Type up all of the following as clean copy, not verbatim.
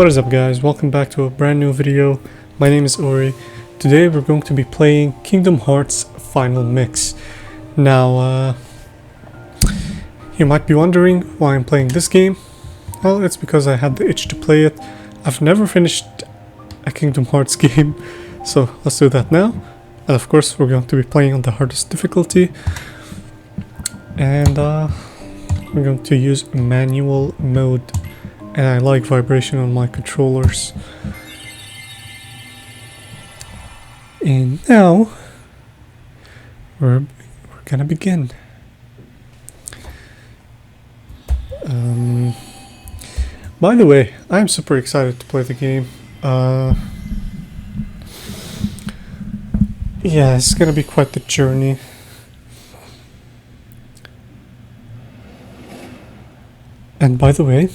What is up guys, welcome back to a brand new video. My name is Ori. Today we're going to be playing Kingdom Hearts Final Mix. Now, you might be wondering why I'm playing this game. Well, it's because I had the itch to play it. I've never finished a Kingdom Hearts game, so let's do that now. And of course we're going to be playing on the hardest difficulty. And we're going to use manual mode. And I like vibration on my controllers. And now we're gonna begin. By the way, I'm super excited to play the game. Yeah, it's gonna be quite the journey. And by the way,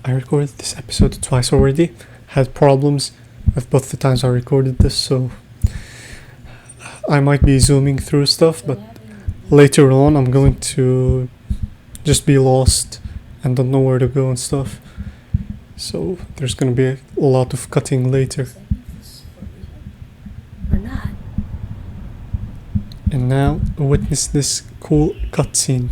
I recorded this episode twice already. Had problems with both the times I recorded this, so I might be zooming through stuff, but later on I'm going to just be lost and don't know where to go and stuff. So there's gonna be a lot of cutting later. Or not. And now witness this cool cutscene.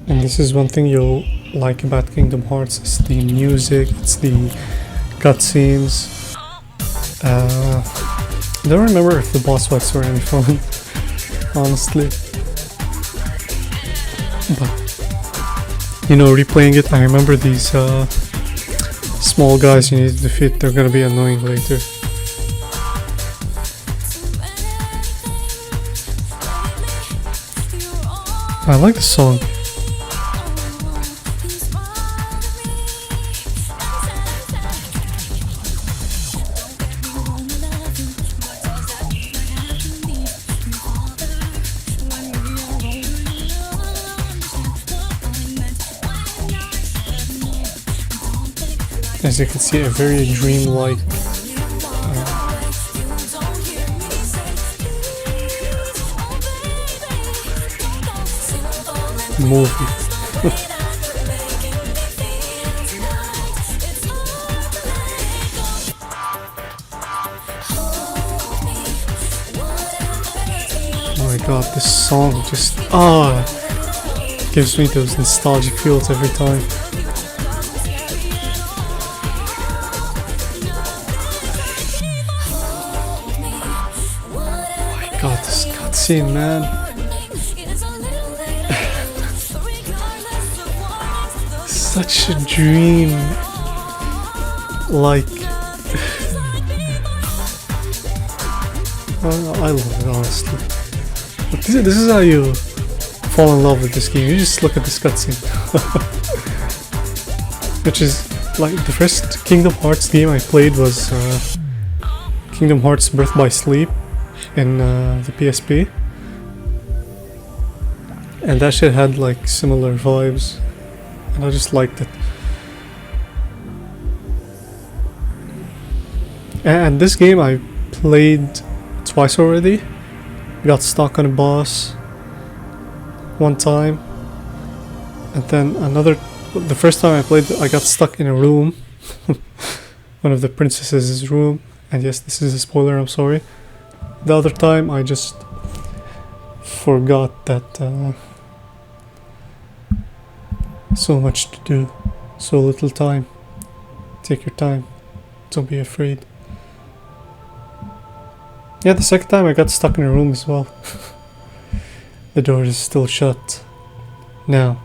And this is one thing you'll like about Kingdom Hearts, it's the music, it's the cutscenes. I don't remember if the boss fights were any fun, honestly. But, you know, replaying it, I remember these small guys you need to defeat, they're gonna be annoying later. I like the song. As you can see, a very dreamlike movie. Oh my god, this song just gives me those nostalgic feels every time. God, this cutscene, man. Such a dream. Like, I love it, honestly. But this is how you fall in love with this game. You just look at this cutscene. Which is, like, the first Kingdom Hearts game I played was Kingdom Hearts Birth by Sleep in the PSP, and that shit had like similar vibes, and I just liked it. And this game I played twice already. Got stuck on a boss one time, and then the first time I played I got stuck in a room, one of the princesses' room, and yes, this is a spoiler, I'm sorry. The other time I just forgot that so much to do, so little time. Take your time, don't be afraid. Yeah, the second time I got stuck in a room as well. The door is still shut. Now,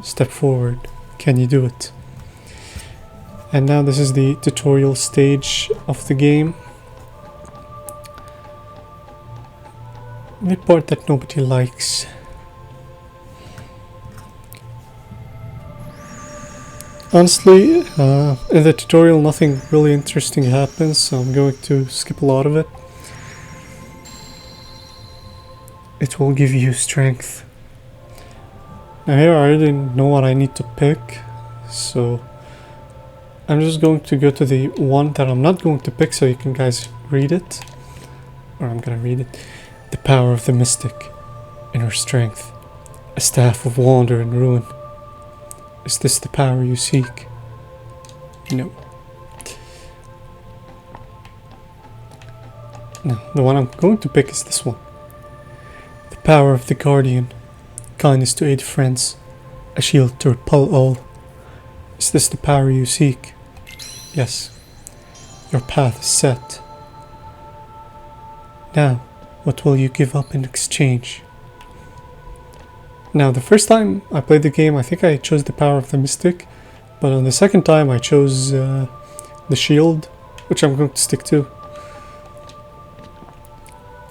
step forward. Can you do it? And now this is the tutorial stage of the game. The part that nobody likes. Honestly, in the tutorial nothing really interesting happens, so I'm going to skip a lot of it. It will give you strength. Now here I already know what I need to pick, so I'm just going to go to the one that I'm not going to pick so you can guys read it. Or I'm gonna read it. The power of the mystic, inner strength, a staff of wonder and ruin, Is this the power you seek? No. No, the one I'm going to pick is this one. The power of the Guardian. Kindness to aid friends. A shield to repel all. Is this the power you seek? Yes. Your path is set. Now, what will you give up in exchange? Now, the first time I played the game, I think I chose the power of the Mystic. But on the second time, I chose the shield, which I'm going to stick to.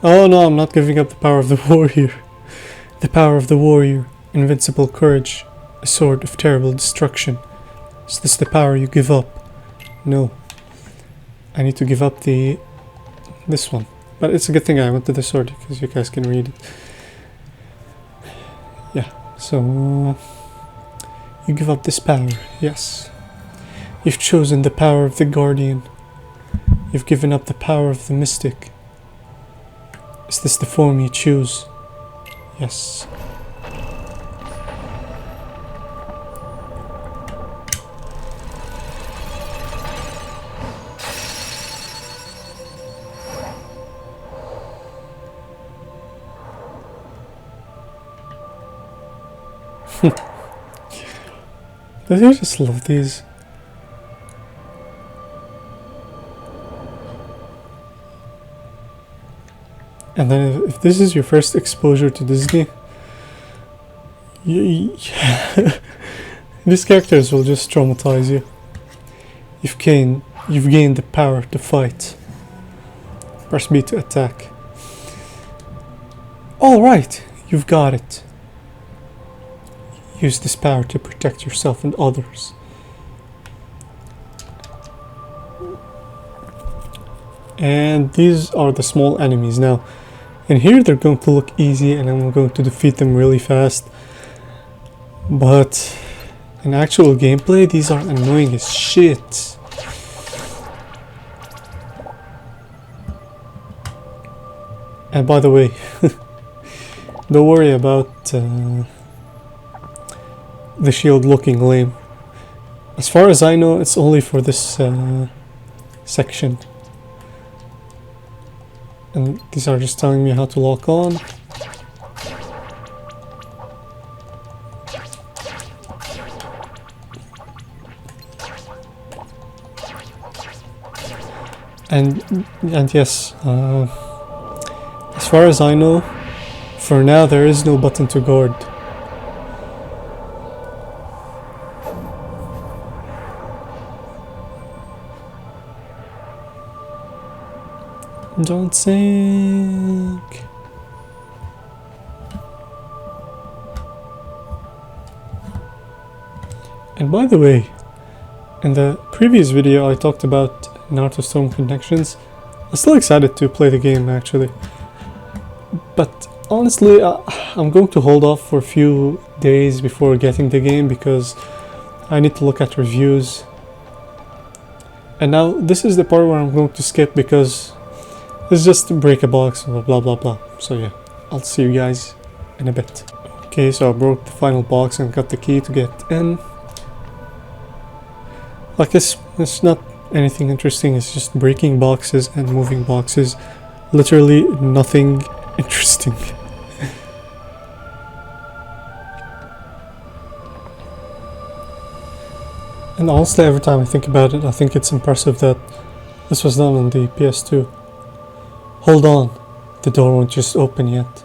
Oh no, I'm not giving up the power of the warrior. The power of the warrior, invincible courage, a sword of terrible destruction. Is this the power you give up? No. I need to give up this one. But it's a good thing I went to the sword, because you guys can read it. Yeah, so you give up this power, yes. You've chosen the power of the Guardian. You've given up the power of the Mystic. Is this the form you choose? Yes. I just love these. And then if this is your first exposure to Disney, these characters will just traumatize you. You've gained the power to fight. Press B to attack. Alright, you've got it. Use this power to protect yourself and others. And these are the small enemies now. And here they're going to look easy and I'm going to defeat them really fast. But in actual gameplay, these are annoying as shit. And by the way, don't worry about the shield looking lame. As far as I know, it's only for this section. And these are just telling me how to lock on. And yes, as far as I know, for now there is no button to guard. Don't sink. And by the way, in the previous video I talked about Naruto Storm Connections. I'm still excited to play the game actually. But honestly, I'm going to hold off for a few days before getting the game because I need to look at reviews. And now this is the part where I'm going to skip because it's just break a box, blah blah blah blah. So yeah, I'll see you guys in a bit. Okay, so I broke the final box and got the key to get in. Like it's not anything interesting, it's just breaking boxes and moving boxes. Literally nothing interesting. And honestly, every time I think about it, I think it's impressive that this was done on the PS2. Hold on, the door won't just open yet.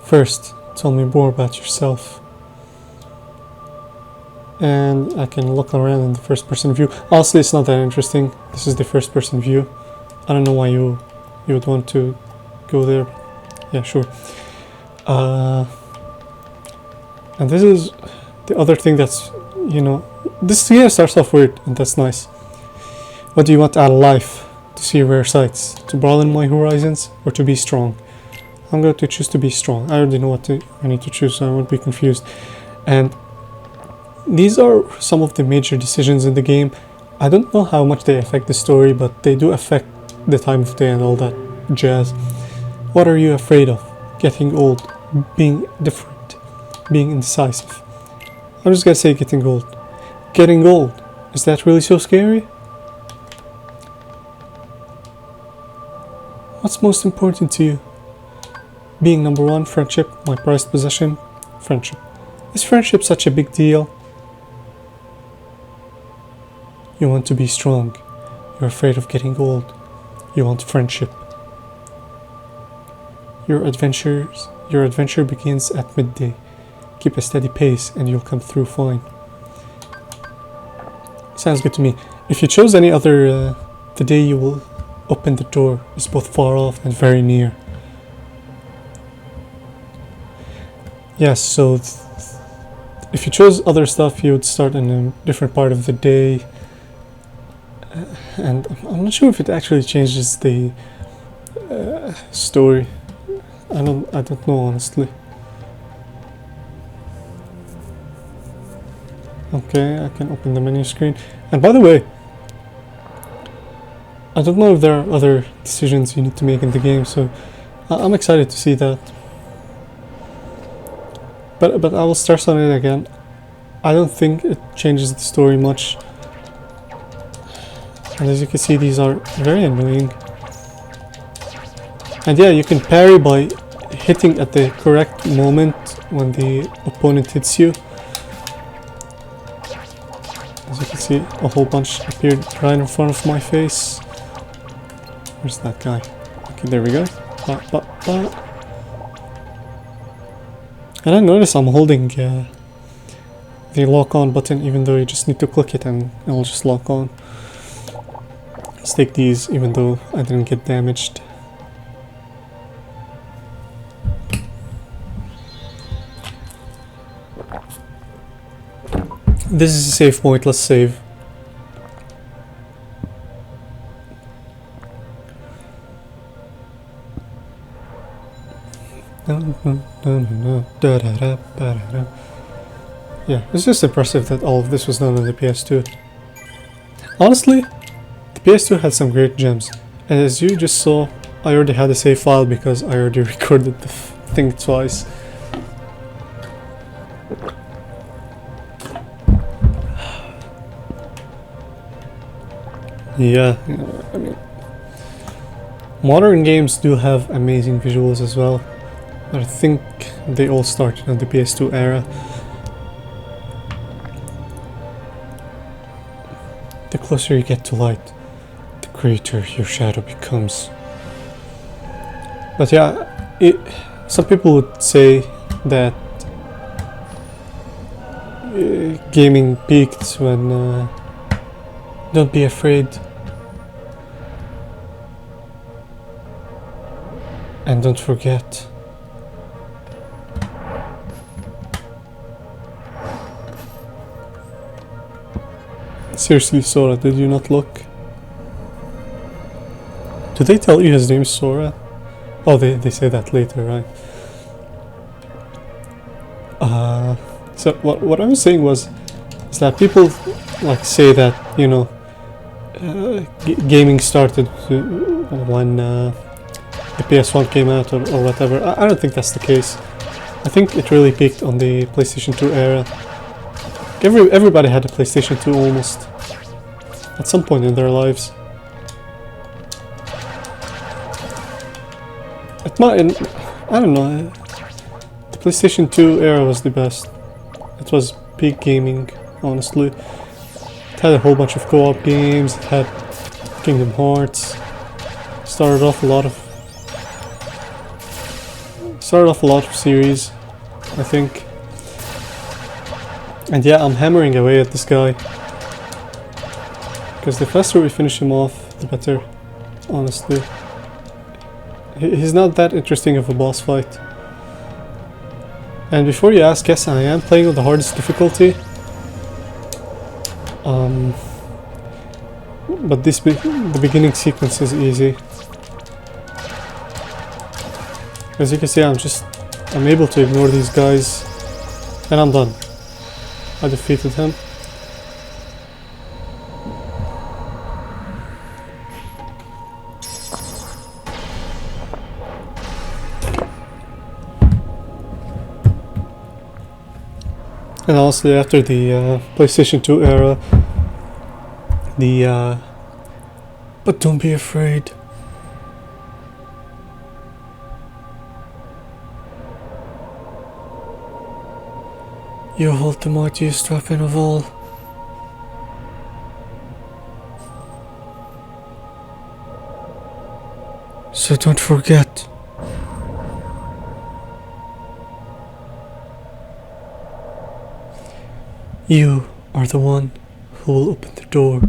First, tell me more about yourself. And I can look around in the first person view. Honestly, it's not that interesting. This is the first person view. I don't know why you would want to go there. Yeah, sure. And this is the other thing that's, you know, this game starts off weird and that's nice. What do you want out of life? To see rare sights, to broaden my horizons, or to be strong? I'm going to choose to be strong. I already know what I need to choose, so I won't be confused. And these are some of the major decisions in the game. I don't know how much they affect the story, but they do affect the time of day and all that jazz. What are you afraid of? Getting old, being different, being indecisive. I'm just gonna say getting gold. Getting gold. Is that really so scary? What's most important to you? Being number one, friendship, my prized possession, friendship. Is friendship such a big deal? You want to be strong. You're afraid of getting old. You want friendship. Your adventure begins at midday. Keep a steady pace and you'll come through fine. Sounds good to me. If you chose any other, the day you will open the door is both far off and very near. Yes, so if you chose other stuff, you would start in a different part of the day. And I'm not sure if it actually changes the story. I don't know, honestly. Okay, I can open the menu screen. And by the way, I don't know if there are other decisions you need to make in the game, so I'm excited to see that. But I will start on it again. I don't think it changes the story much. And as you can see, these are very annoying. And yeah, you can parry by hitting at the correct moment when the opponent hits you. As you can see, a whole bunch appeared right in front of my face. Where's that guy? Okay, there we go. And I notice I'm holding the lock on button, even though you just need to click it and it'll just lock on. Let's take these, even though I didn't get damaged. This is a save point, let's save. Yeah, it's just impressive that all of this was done on the PS2. Honestly, the PS2 had some great gems, and as you just saw, I already had a save file because I already recorded the thing twice. Yeah, I mean, modern games do have amazing visuals as well, but I think they all started on the PS2 era. The closer you get to light, the greater your shadow becomes. But yeah, some people would say that gaming peaked when don't be afraid. And don't forget. Seriously, Sora, did you not look? Did they tell you his name is Sora? Oh, they say that later, right? So what I was saying is that people like say that, you know, gaming started when the PS1 came out or whatever. I don't think that's the case. I think it really peaked on the PlayStation 2 era. Everybody had a PlayStation 2 almost at some point in their lives. I don't know. The PlayStation 2 era was the best. It was peak gaming, honestly. It had a whole bunch of co-op games. It had Kingdom Hearts. Started off a lot of series, I think. And yeah, I'm hammering away at this guy, because the faster we finish him off, the better, honestly. He's not that interesting of a boss fight. And before you ask, yes, I am playing on the hardest difficulty. But the beginning sequence is easy. As you can see, I'm able to ignore these guys, and I'm done. I defeated him. And honestly, after the PlayStation 2 era, the but don't be afraid. You hold the mightiest weapon of all. So don't forget. You are the one who will open the door.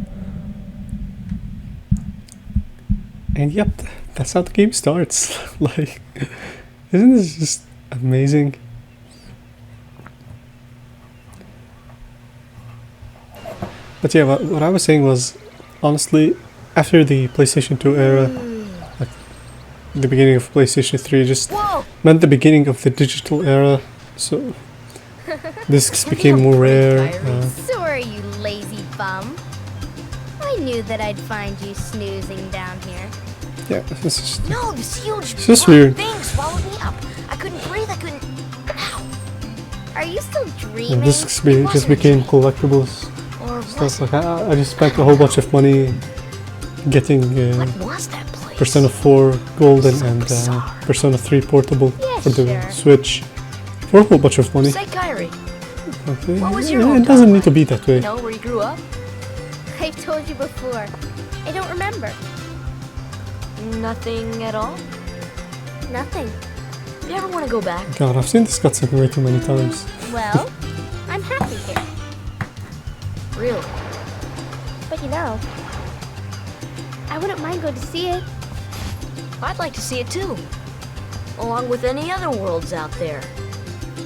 And yep, that's how the game starts. Like, isn't this just amazing? But yeah, what I was saying was, honestly, after the PlayStation 2 era, like the beginning of PlayStation 3 just meant the beginning of the digital era. So discs became more rare. Sorry, you lazy bum. I knew that I'd find you snoozing down here. Yeah, this is No, this huge it's just black weird. thing swallowed me up. I couldn't breathe. I couldn't. Ow. Are you still dreaming? Discs just became collectibles. Or So was it's like I just spent a whole bunch of money getting What was that place? Persona 4 Golden So and bizarre. Persona 3 Portable Yeah, for the sure. Switch for a whole bunch of money. Say, Kyrie, Okay. what was your It hometown doesn't need to like? be that way. You know where you grew up? I've told you before. I don't remember. Nothing at all. Nothing. You ever want to go back? God, I've seen this cutscene way too many times. Well, I'm happy here. Really? But you know, I wouldn't mind going to see it. I'd like to see it too. Along with any other worlds out there.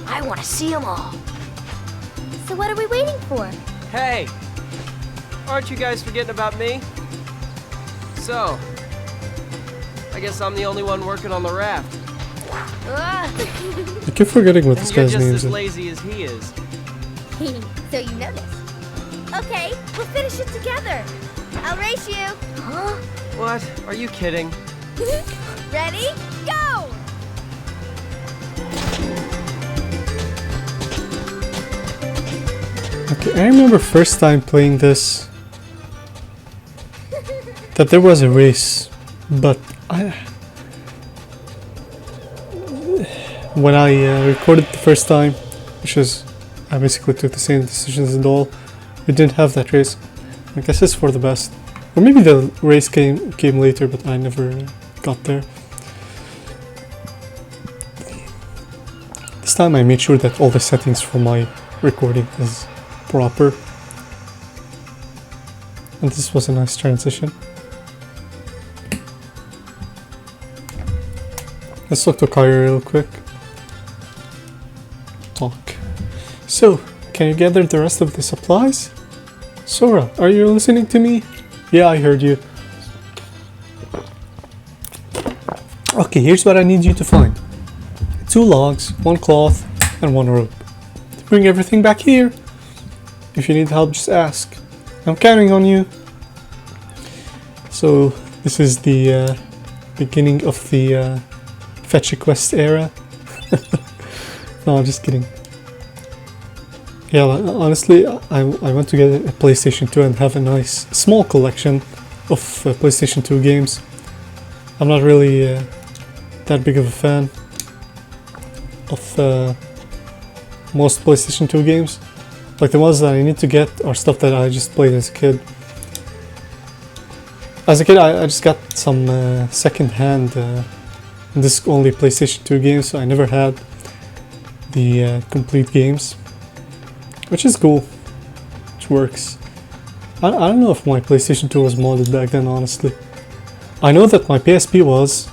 I want to see them all. So what are we waiting for? Hey! Aren't you guys forgetting about me? So, I guess I'm the only one working on the raft. Ah. I keep forgetting what this And you're guy's just name as is. lazy as he is. So you noticed. Okay, we'll finish it together. I'll race you. Huh? What? Are you kidding? Ready? Go! Okay, I remember first time playing this that there was a race, but when I recorded the first time, which is I basically took the same decisions as all, we didn't have that race. I guess it's for the best, or maybe the race came later, but I never got there. This time I made sure that all the settings for my recording is proper. And this was a nice transition. Let's talk to Kyrie real quick. Talk. So, can you gather the rest of the supplies? Sora, are you listening to me? Yeah, I heard you. Okay, here's what I need you to find. 2 logs, 1 cloth, and 1 rope. To bring everything back here. If you need help, just ask. I'm counting on you. So, this is the beginning of the Fetch a Quest era. No, I'm just kidding. Yeah, honestly, I want to get a PlayStation 2 and have a nice small collection of PlayStation 2 games. I'm not really that big of a fan of most PlayStation 2 games. Like the ones that I need to get are stuff that I just played as a kid. As a kid, I just got some second-hand disc-only PlayStation 2 games, so I never had the complete games. Which is cool. Which works. I don't know if my PlayStation 2 was modded back then, honestly. I know that my PSP was.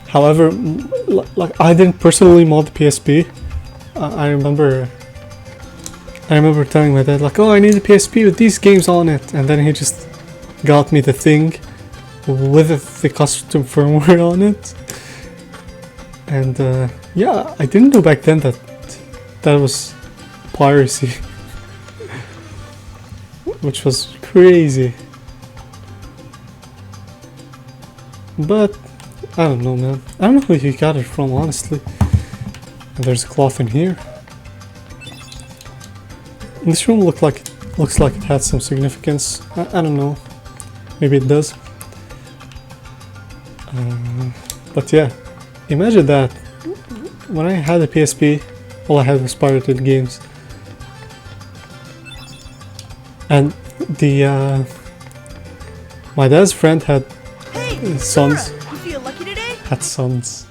However, like I didn't personally mod the PSP. I remember telling my dad like, "Oh, I need a PSP with these games on it," and then he just got me the thing with the custom firmware on it. And yeah, I didn't know back then that was piracy, which was crazy. But I don't know, man. I don't know who he got it from, honestly. And there's a cloth in here. This room looks like it had some significance. I don't know. Maybe it does. But yeah, imagine that. When I had a PSP, all I had was pirated games. And the my dad's friend had sons. You feel lucky today? Had sons.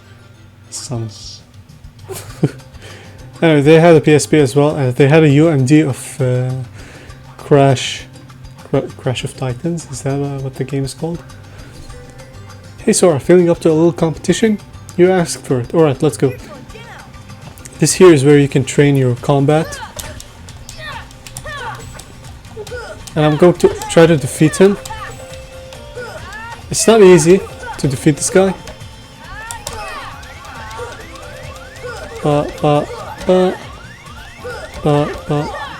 Anyway, they had a PSP as well, and they had a UMD of Crash of Titans. Is that what the game is called? Hey Sora, feeling up to a little competition? You asked for it. Alright, let's go. This here is where you can train your combat. And I'm going to try to defeat him. It's not easy to defeat this guy.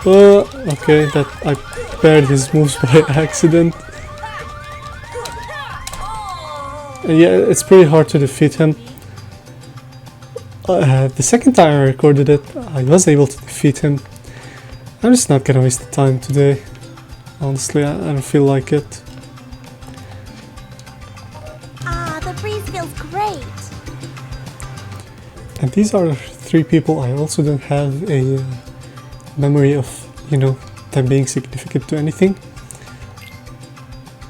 Okay, that I parried his moves by accident. And yeah, it's pretty hard to defeat him. The second time I recorded it, I was able to defeat him. I'm just not gonna waste the time today. Honestly, I don't feel like it. Ah, the breeze feels great. And these are 3 people I also don't have a memory of, you know, them being significant to anything.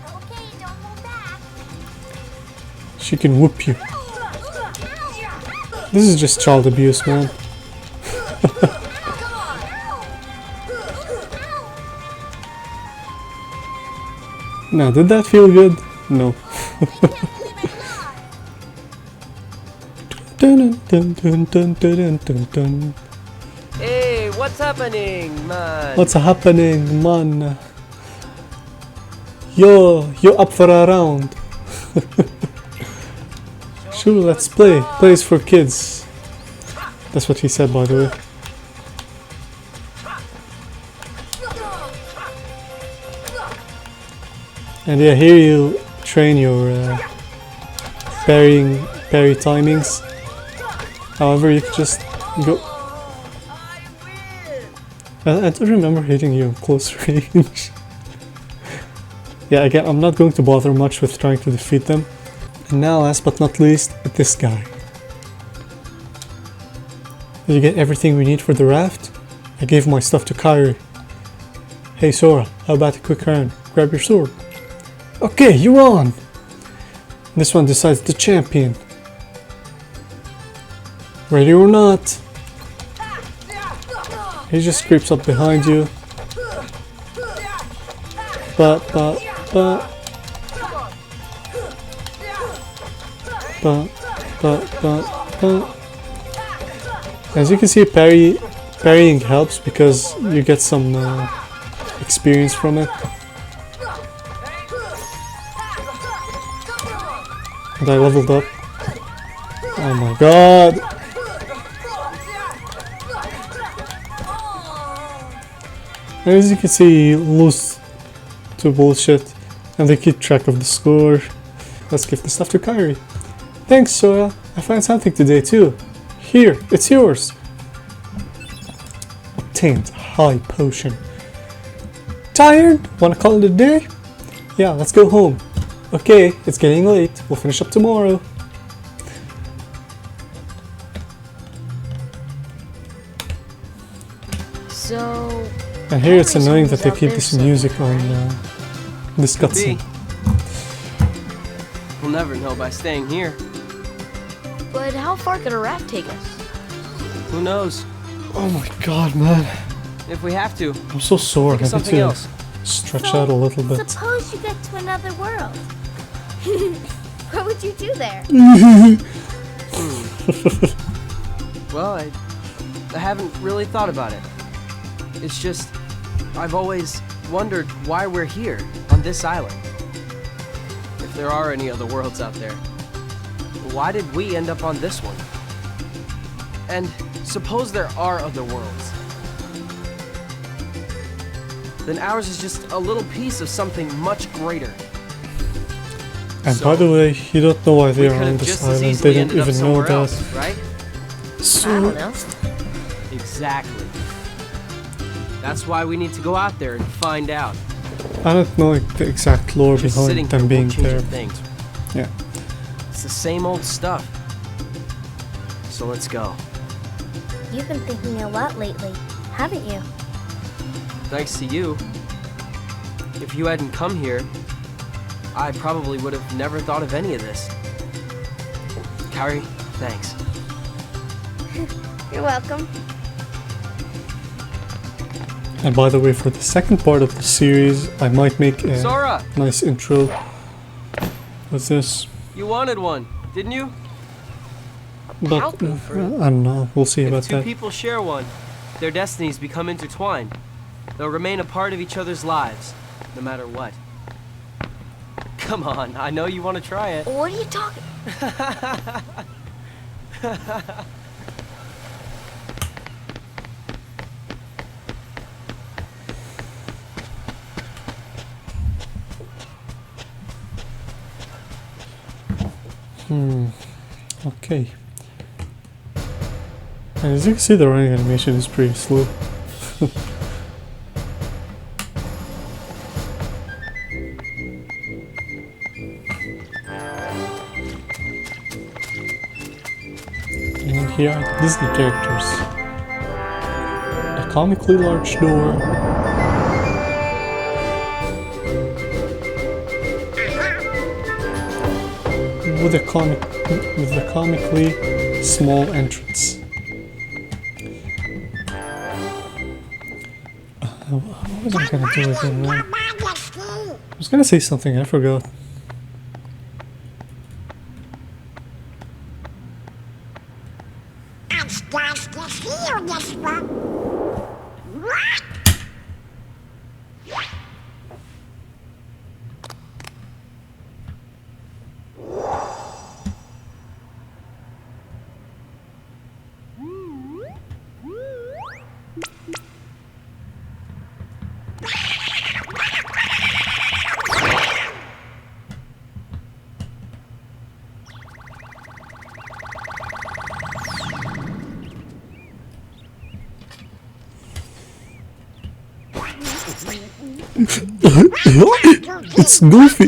Okay, don't hold back. She can whoop you. This is just child abuse, man. Now, did that feel good? No. Dun, dun, dun, dun, dun, dun, dun. Hey, what's happening, man? What's happening, man? Yo, you up for a round? Sure, let's play. Play is for kids. That's what he said, by the way. And yeah, here you train your parry timings. However, you can just go. I don't remember hitting you in close range. Yeah, again, I'm not going to bother much with trying to defeat them. And now, last but not least, this guy. Did you get everything we need for the raft? I gave my stuff to Kairi. Hey Sora, how about a quick round? Grab your sword. Okay, you're on! This one decides the champion. Ready or not? He just creeps up behind you. But. As you can see, parrying helps because you get some experience from it. And I leveled up. Oh my god! And as you can see, lose to bullshit, and they keep track of the score. Let's give the stuff to Kairi. Thanks, Sora. I found something today too. Here, it's yours. Obtained high potion. Tired? Wanna call it a day? Yeah, let's go home. Okay, it's getting late. We'll finish up tomorrow. So... And here it's annoying that they Out keep there this music on this Could be. cutscene. We'll never know by staying here. But how far could a raft take us? Who knows? Oh my god, man. If we have to, I'm so sore. I think of need something to else. stretch out a little bit. Suppose you get to another world. What would you do there? Well, I haven't really thought about it. It's just, I've always wondered why we're here, on this island. If there are any other worlds out there, why did we end up on this one? And suppose there are other worlds. Then ours is just a little piece of something much greater. And So, by the way, you don't know why they We are could on have this just as island. They easily don't ended up even know somewhere that. else, right? I don't know. Exactly. That's why we need to go out there and find out. I don't know like, the exact lore Just sitting behind them here being won't change there. a thing. Yeah. It's the same old stuff. So let's go. You've been thinking a lot lately, haven't you? Thanks to you. If you hadn't come here, I probably would have never thought of any of this. Kairi, thanks. You're welcome. And by the way, for the second part of the series, I might make a Sora, nice intro. What's this? you wanted one, didn't you? But I'll go for it. I don't know. We'll see If about two that. people share one, their destinies become intertwined. They'll remain a part of each other's lives, no matter what. Come on, I know you want to try it. What are you talking? Okay. And as you can see, the running animation is pretty slow. And here are the Disney characters. A comically large door. With a comically small entrance. What was I gonna do again, man? I was gonna say something, I forgot. It's Goofy!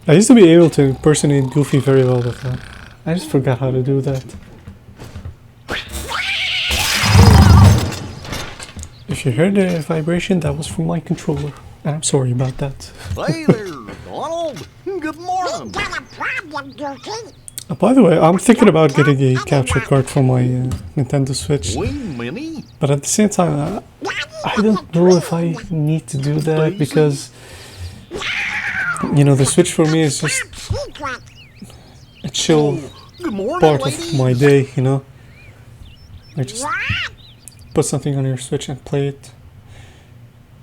I used to be able to impersonate Goofy very well, but I just forgot how to do that. If you heard the vibration, that was from my controller, and I'm sorry about that. Hey there, Donald. Good morning. By the way, I'm thinking about getting a capture card for my Nintendo Switch, Wee Minnie. but at the same time, I don't know if I need to do that because, you know, the Switch for me is just a chill Good morning, part lady. of my day, you know? I just put something on your Switch and play it.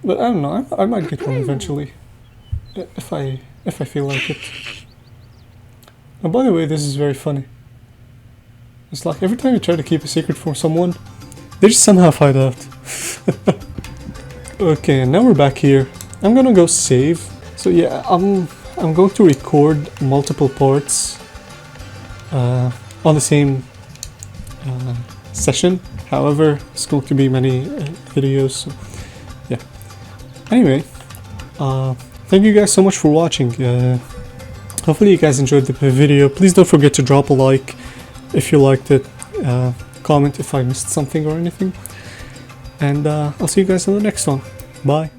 But I don't know, I might get one eventually, if I feel like it. And by the way, this is very funny. It's like every time you try to keep a secret from someone, they just somehow find out. Okay, and now we're back here. I'm gonna go save. So yeah, I'm going to record multiple parts on the same session. However, it's going to be many videos. So yeah. Anyway, thank you guys so much for watching. Hopefully you guys enjoyed the video. Please don't forget to drop a like if you liked it. Comment if I missed something or anything. And I'll see you guys in the next one. Bye.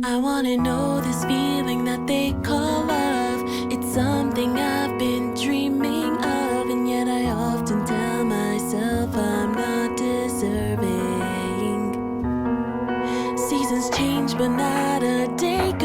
I wanna know this feeling that they call love. It's something I've been dreaming of, and yet I often tell myself I'm not deserving. Seasons change, but not a day goes